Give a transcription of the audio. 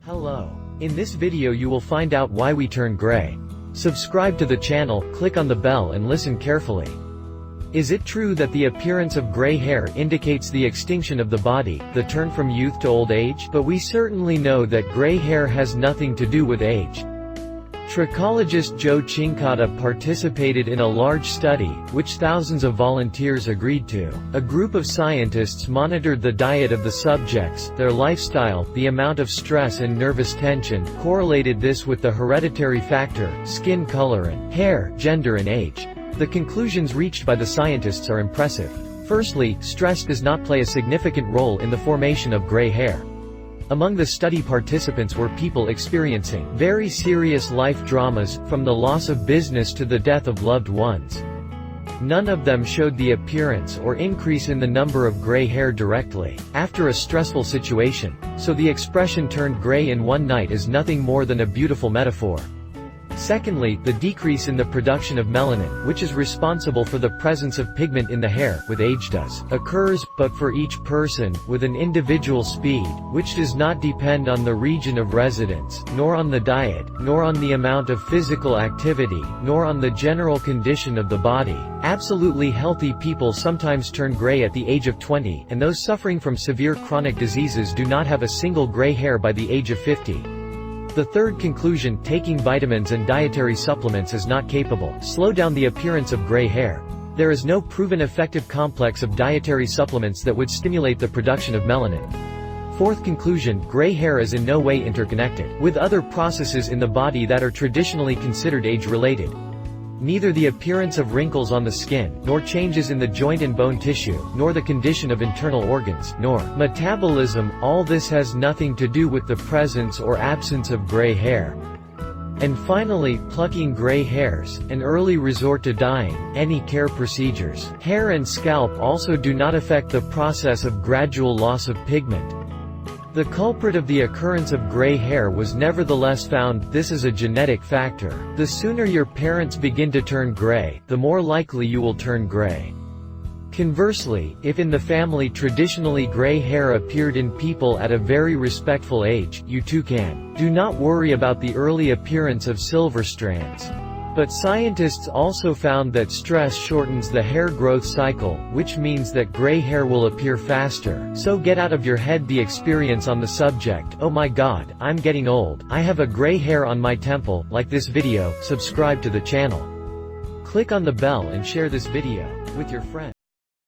Hello. In this video you will find out why we turn gray. Subscribe to the channel, click on the bell and listen carefully. Is it true that the appearance of gray hair indicates the extinction of the body, the turn from youth to old age? But we certainly know that gray hair has nothing to do with age. Trichologist Joe Chincotta participated in a large study, which thousands of volunteers agreed to. A group of scientists monitored the diet of the subjects, their lifestyle, the amount of stress and nervous tension, correlated this with the hereditary factor, skin color and hair, gender and age. The conclusions reached by the scientists are impressive. Firstly, stress does not play a significant role in the formation of gray hair. Among the study participants were people experiencing very serious life dramas, from the loss of business to the death of loved ones. None of them showed the appearance or increase in the number of gray hair directly after a stressful situation, so the expression "turned gray in one night" is nothing more than a beautiful metaphor. Secondly, the decrease in the production of melanin, which is responsible for the presence of pigment in the hair, with age occurs, but for each person, with an individual speed, which does not depend on the region of residence, nor on the diet, nor on the amount of physical activity, nor on the general condition of the body. Absolutely healthy people sometimes turn gray at the age of 20, and those suffering from severe chronic diseases do not have a single gray hair by the age of 50. The third conclusion, taking vitamins and dietary supplements is not capable slow down the appearance of gray hair. There is no proven effective complex of dietary supplements that would stimulate the production of melanin. Fourth conclusion, gray hair is in no way interconnected with other processes in the body that are traditionally considered age-related. Neither the appearance of wrinkles on the skin, nor changes in the joint and bone tissue, nor the condition of internal organs, nor metabolism, all this has nothing to do with the presence or absence of gray hair. And finally, plucking gray hairs, an early resort to dyeing, any care procedures. Hair and scalp also do not affect the process of gradual loss of pigment. The culprit of the occurrence of gray hair was nevertheless found. This is a genetic factor. The sooner your parents begin to turn gray, the more likely you will turn gray. Conversely, if in the family traditionally gray hair appeared in people at a very respectful age, you too can. Do not worry about the early appearance of silver strands. But scientists also found that stress shortens the hair growth cycle, which means that gray hair will appear faster. So get out of your head the experience on the subject, "Oh my god, I'm getting old, I have a gray hair on my temple." Like this video, subscribe to the channel. Click on the bell and share this video with your friends.